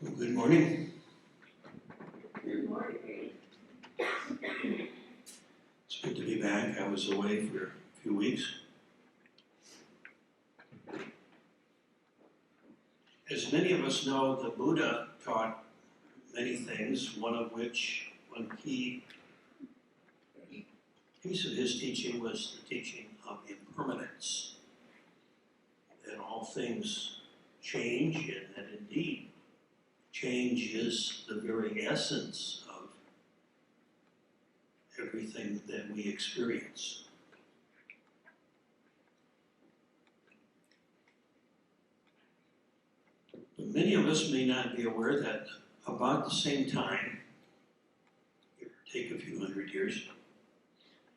Well, good morning. Good morning. It's good to be back. I was away for a few weeks. As many of us know, the Buddha taught many things, one key piece of his teaching was the teaching of impermanence, that all things change, and that indeed change is the very essence of everything that we experience. But many of us may not be aware that about the same time, give or take a few hundred years,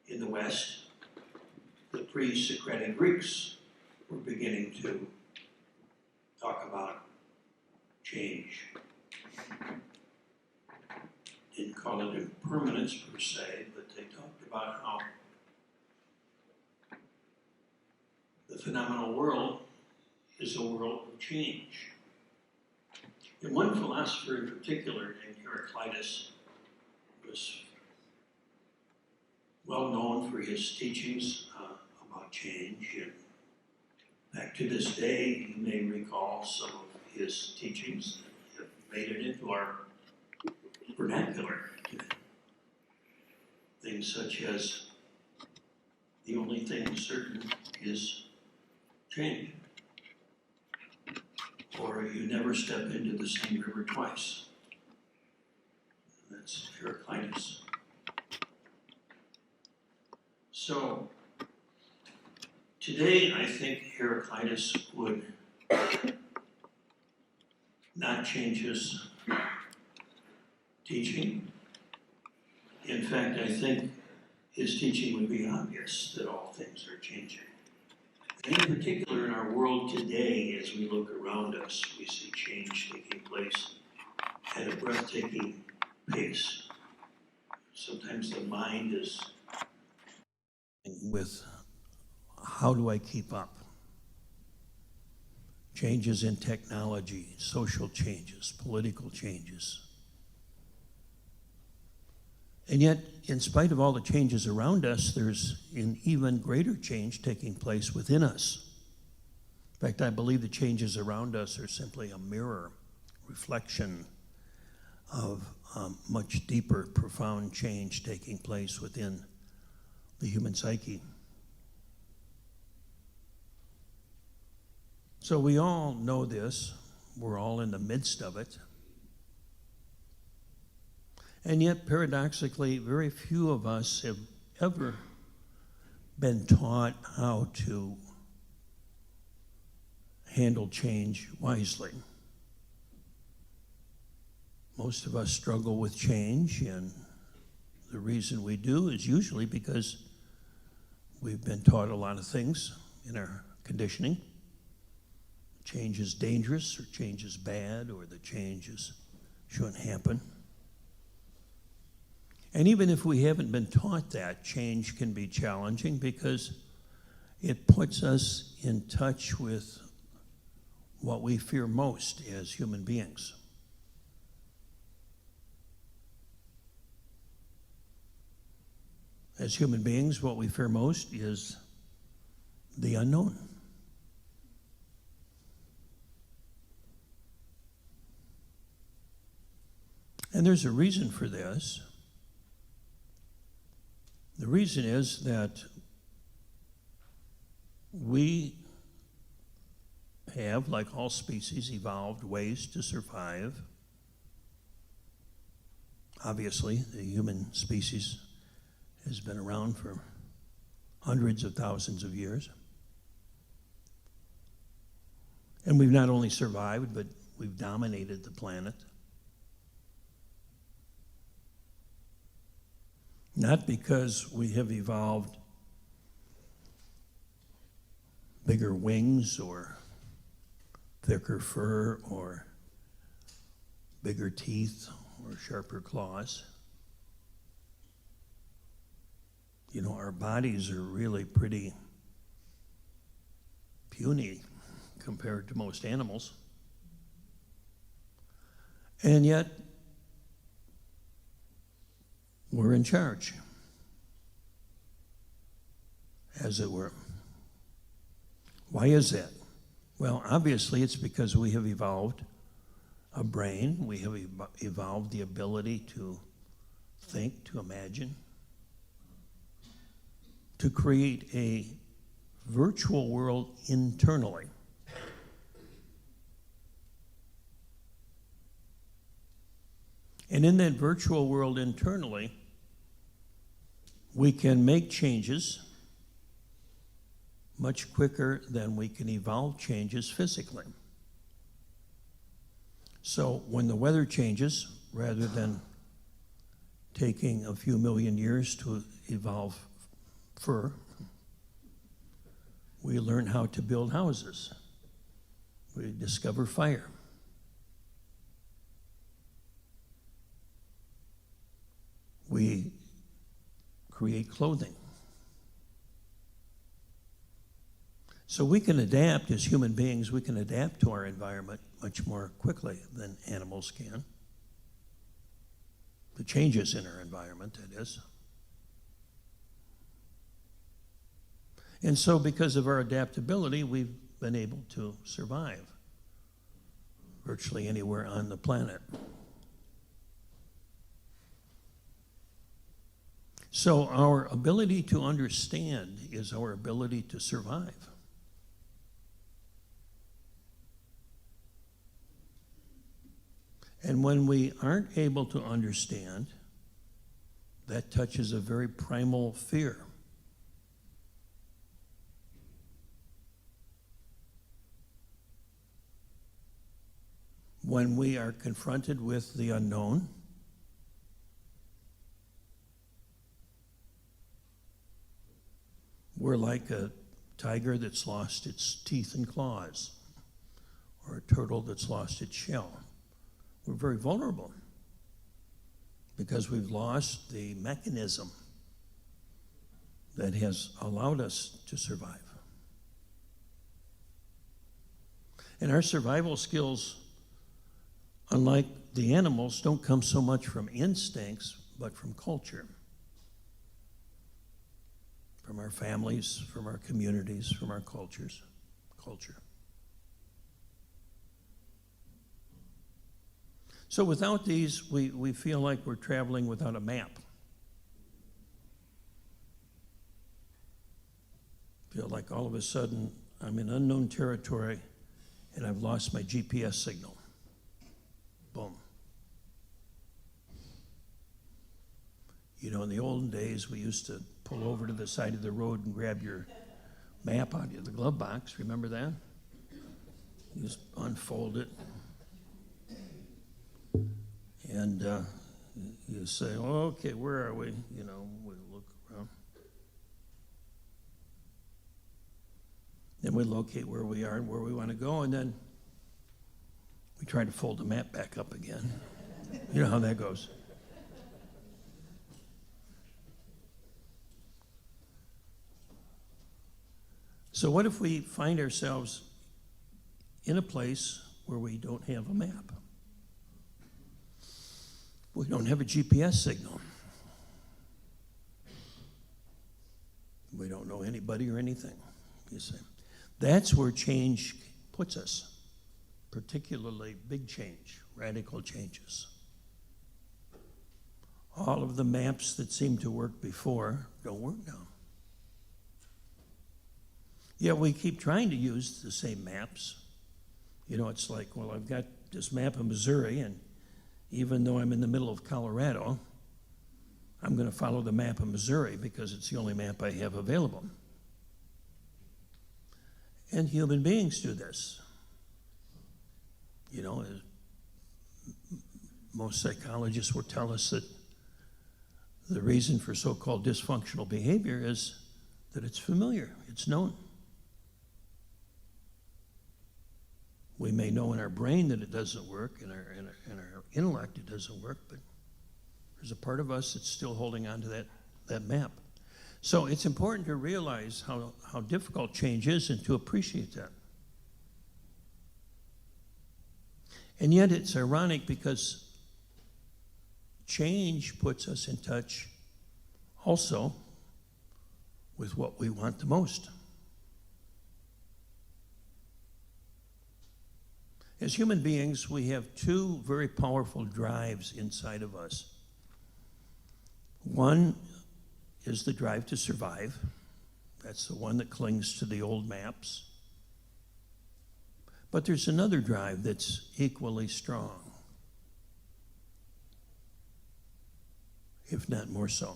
in the West, the pre-Socratic Greeks were beginning to talk about change. Didn't call it impermanence per se, but they talked about how the phenomenal world is a world of change. And one philosopher in particular, named Heraclitus, was well known for his teachings about change. And back to this day, you may recall some of his teachings that have made it into our vernacular today. Things such as, the only thing certain is change. Or you never step into the same river twice. That's Heraclitus. So, today I think Heraclitus would not change his teaching. In fact, I think his teaching would be obvious that all things are changing. And in particular, in our world today, as we look around us, we see change taking place at a breathtaking pace. Sometimes the mind is with, how do I keep up? Changes in technology, social changes, political changes. And yet, in spite of all the changes around us, there's an even greater change taking place within us. In fact, I believe the changes around us are simply a mirror, reflection of much deeper, profound change taking place within the human psyche. So we all know this. We're all in the midst of it. And yet, paradoxically, very few of us have ever been taught how to handle change wisely. Most of us struggle with change, and the reason we do is usually because we've been taught a lot of things in our conditioning. Change is dangerous, or change is bad, or the changes shouldn't happen. And even if we haven't been taught that, change can be challenging because it puts us in touch with what we fear most as human beings. As human beings, what we fear most is the unknown. And there's a reason for this. The reason is that we have, like all species, evolved ways to survive. Obviously, the human species has been around for hundreds of thousands of years. And we've not only survived, but we've dominated the planet. Not because we have evolved bigger wings or thicker fur or bigger teeth or sharper claws. You know, our bodies are really pretty puny compared to most animals. And yet, we're in charge, as it were. Why is that? Well, obviously, it's because we have evolved a brain. We have evolved the ability to think, to imagine, to create a virtual world internally. And in that virtual world internally, we can make changes much quicker than we can evolve changes physically. So when the weather changes, rather than taking a few million years to evolve fur, we learn how to build houses. We discover fire. We create clothing. So we can adapt as human beings, we can adapt to our environment much more quickly than animals can. The changes in our environment, that is. And so because of our adaptability, we've been able to survive virtually anywhere on the planet. So our ability to understand is our ability to survive. And when we aren't able to understand, that touches a very primal fear. When we are confronted with the unknown, we're like a tiger that's lost its teeth and claws, or a turtle that's lost its shell. We're very vulnerable because we've lost the mechanism that has allowed us to survive. And our survival skills, unlike the animals, don't come so much from instincts, but from culture. From our families, from our communities, from our culture. So without these, we feel like we're traveling without a map. Feel like all of a sudden I'm in unknown territory and I've lost my GPS signal. Boom. You know, in the olden days, we used to pull over to the side of the road and grab your map out of the glove box. Remember that? You just unfold it. And you say, oh, okay, where are we? You know, we look around. Then we locate where we are and where we want to go, and then we try to fold the map back up again. You know how that goes. So what if we find ourselves in a place where we don't have a map? We don't have a GPS signal. We don't know anybody or anything, you see. That's where change puts us, particularly big change, radical changes. All of the maps that seemed to work before don't work now. Yet we keep trying to use the same maps. You know, it's like, well, I've got this map of Missouri, and even though I'm in the middle of Colorado, I'm going to follow the map of Missouri because it's the only map I have available. And human beings do this. You know, most psychologists will tell us that the reason for so-called dysfunctional behavior is that it's familiar, it's known. We may know in our brain that it doesn't work, in our intellect it doesn't work, but there's a part of us that's still holding on to that map. So it's important to realize how difficult change is and to appreciate that. And yet it's ironic because change puts us in touch also with what we want the most. As human beings, we have two very powerful drives inside of us. One is the drive to survive. That's the one that clings to the old maps. But there's another drive that's equally strong, if not more so.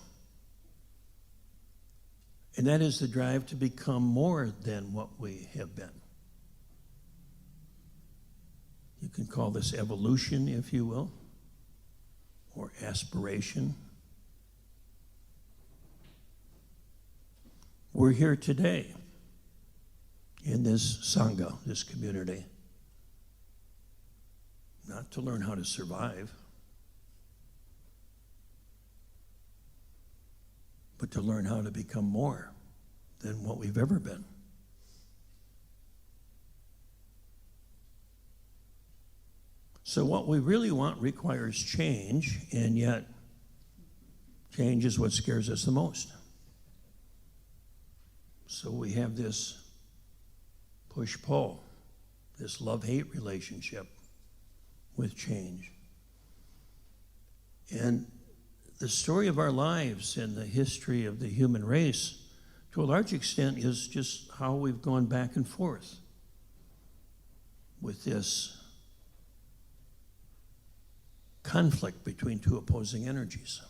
And that is the drive to become more than what we have been. You can call this evolution, if you will, or aspiration. We're here today in this Sangha, this community, not to learn how to survive, but to learn how to become more than what we've ever been. So what we really want requires change, and yet change is what scares us the most. So we have this push-pull, this love-hate relationship with change. And the story of our lives and the history of the human race, to a large extent, is just how we've gone back and forth with this conflict between two opposing energies.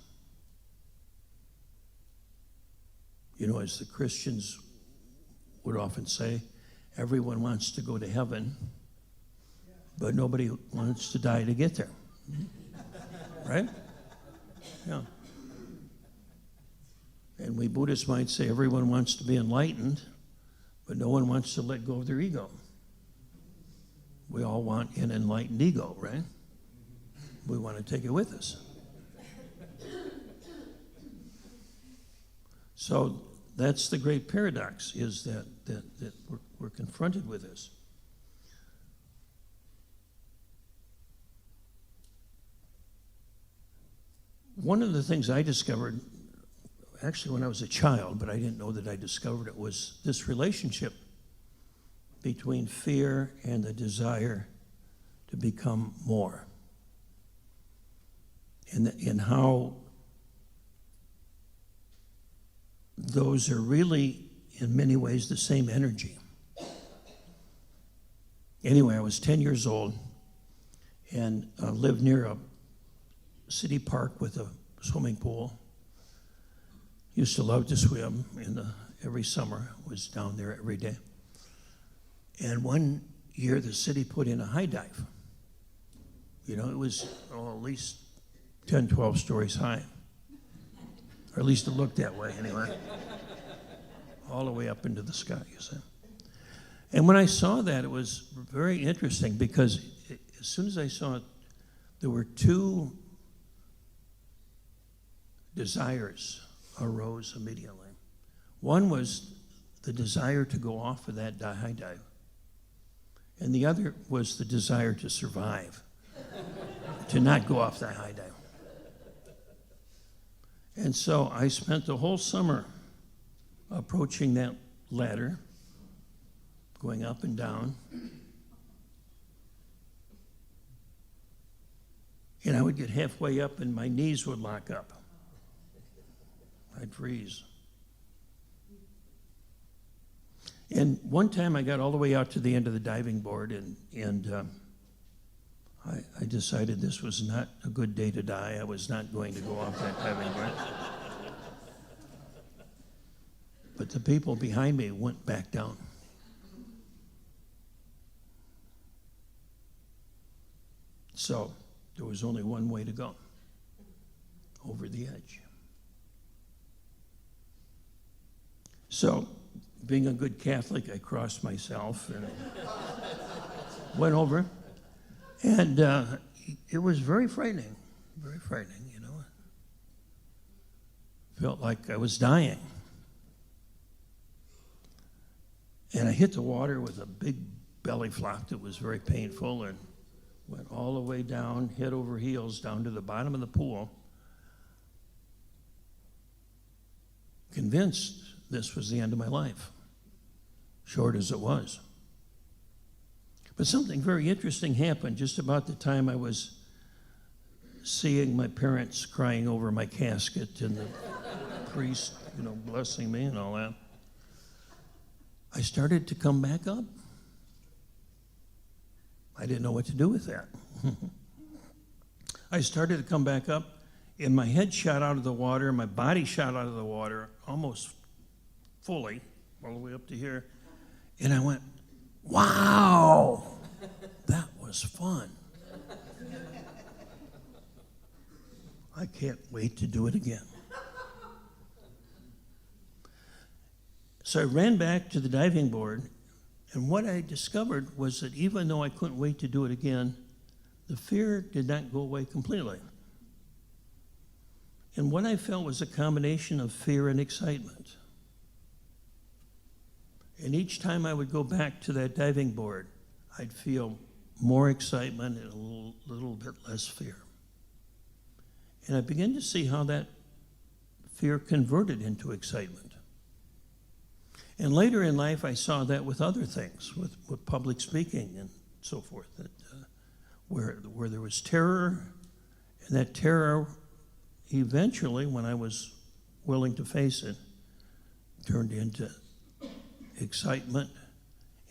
You know, as the Christians would often say, everyone wants to go to heaven, but nobody wants to die to get there. Right? Yeah. And we Buddhists might say everyone wants to be enlightened, but no one wants to let go of their ego. We all want an enlightened ego, right? We want to take it with us. So that's the great paradox, is that we're confronted with this. One of the things I discovered, actually when I was a child, but I didn't know that I discovered it, was this relationship between fear and the desire to become more. And how those are really, in many ways, the same energy. Anyway, I was 10 years old and lived near a city park with a swimming pool. Used to love to swim every summer, was down there every day. And one year the city put in a high dive. You know, it was at least 10, 12 stories high. Or at least it looked that way anyway. All the way up into the sky, you see. And when I saw that, it was very interesting because as soon as I saw it, there were two desires arose immediately. One was the desire to go off of that high dive. And the other was the desire to survive, to not go off that high dive. And so I spent the whole summer approaching that ladder, going up and down. And I would get halfway up and my knees would lock up. I'd freeze. And one time I got all the way out to the end of the diving board and I decided this was not a good day to die. I was not going to go off that diving board. But the people behind me went back down. So there was only one way to go, over the edge. So, being a good Catholic, I crossed myself and went over. And it was very frightening, you know. Felt like I was dying. And I hit the water with a big belly flop that was very painful, and went all the way down, head over heels, down to the bottom of the pool, convinced this was the end of my life, short as it was. But something very interesting happened just about the time I was seeing my parents crying over my casket and the priest, blessing me and all that. I started to come back up. I didn't know what to do with that. I started to come back up, and my head shot out of the water, my body shot out of the water almost fully, all the way up to here. And I went, wow, that was fun. I can't wait to do it again. So I ran back to the diving board, and what I discovered was that even though I couldn't wait to do it again, the fear did not go away completely. And what I felt was a combination of fear and excitement. And each time I would go back to that diving board, I'd feel more excitement and a little bit less fear. And I began to see how that fear converted into excitement. And later in life, I saw that with other things, with public speaking and so forth, that where there was terror, and that terror eventually, when I was willing to face it, turned into excitement,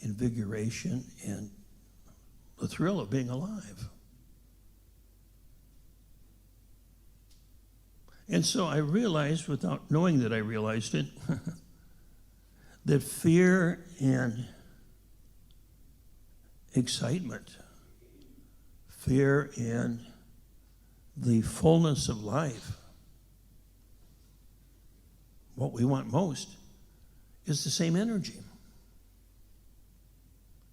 invigoration, and the thrill of being alive. And so I realized, without knowing that I realized it, that fear and excitement, fear and the fullness of life, what we want most, is the same energy.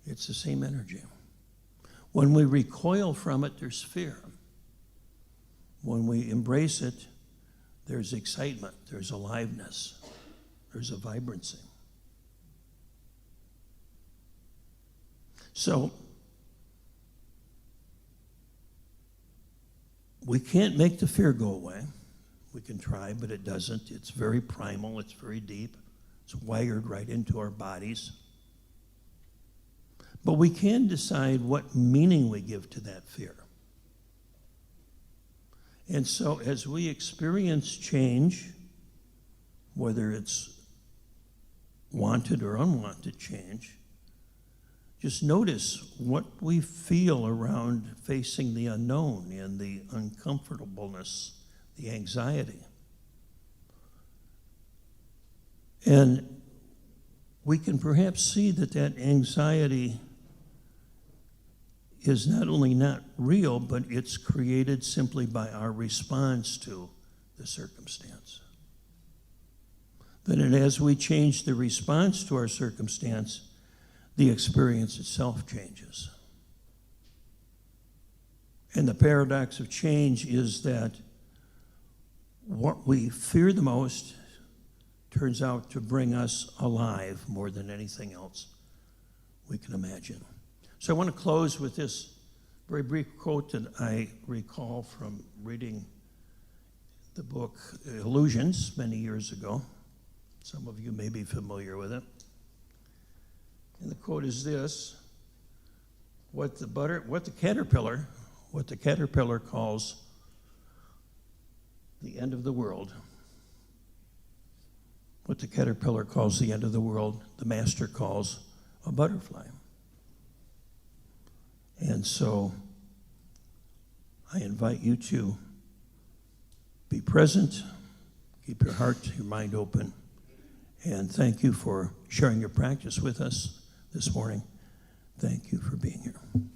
It's the same energy. When we recoil from it, there's fear. When we embrace it, there's excitement, there's aliveness, there's a vibrancy. So, we can't make the fear go away. We can try, but it doesn't. It's very primal, it's very deep. It's wired right into our bodies. But we can decide what meaning we give to that fear. And so as we experience change, whether it's wanted or unwanted change, just notice what we feel around facing the unknown and the uncomfortableness, the anxiety. And we can perhaps see that anxiety is not only not real, but it's created simply by our response to the circumstance. Then as we change the response to our circumstance, the experience itself changes. And the paradox of change is that what we fear the most turns out to bring us alive more than anything else we can imagine. So I want to close with this very brief quote that I recall from reading the book Illusions many years ago. Some of you may be familiar with it. And the quote is this: what the caterpillar calls the end of the world, what the caterpillar calls the end of the world, the master calls a butterfly. And so I invite you to be present, keep your heart, your mind open, and thank you for sharing your practice with us this morning. Thank you for being here.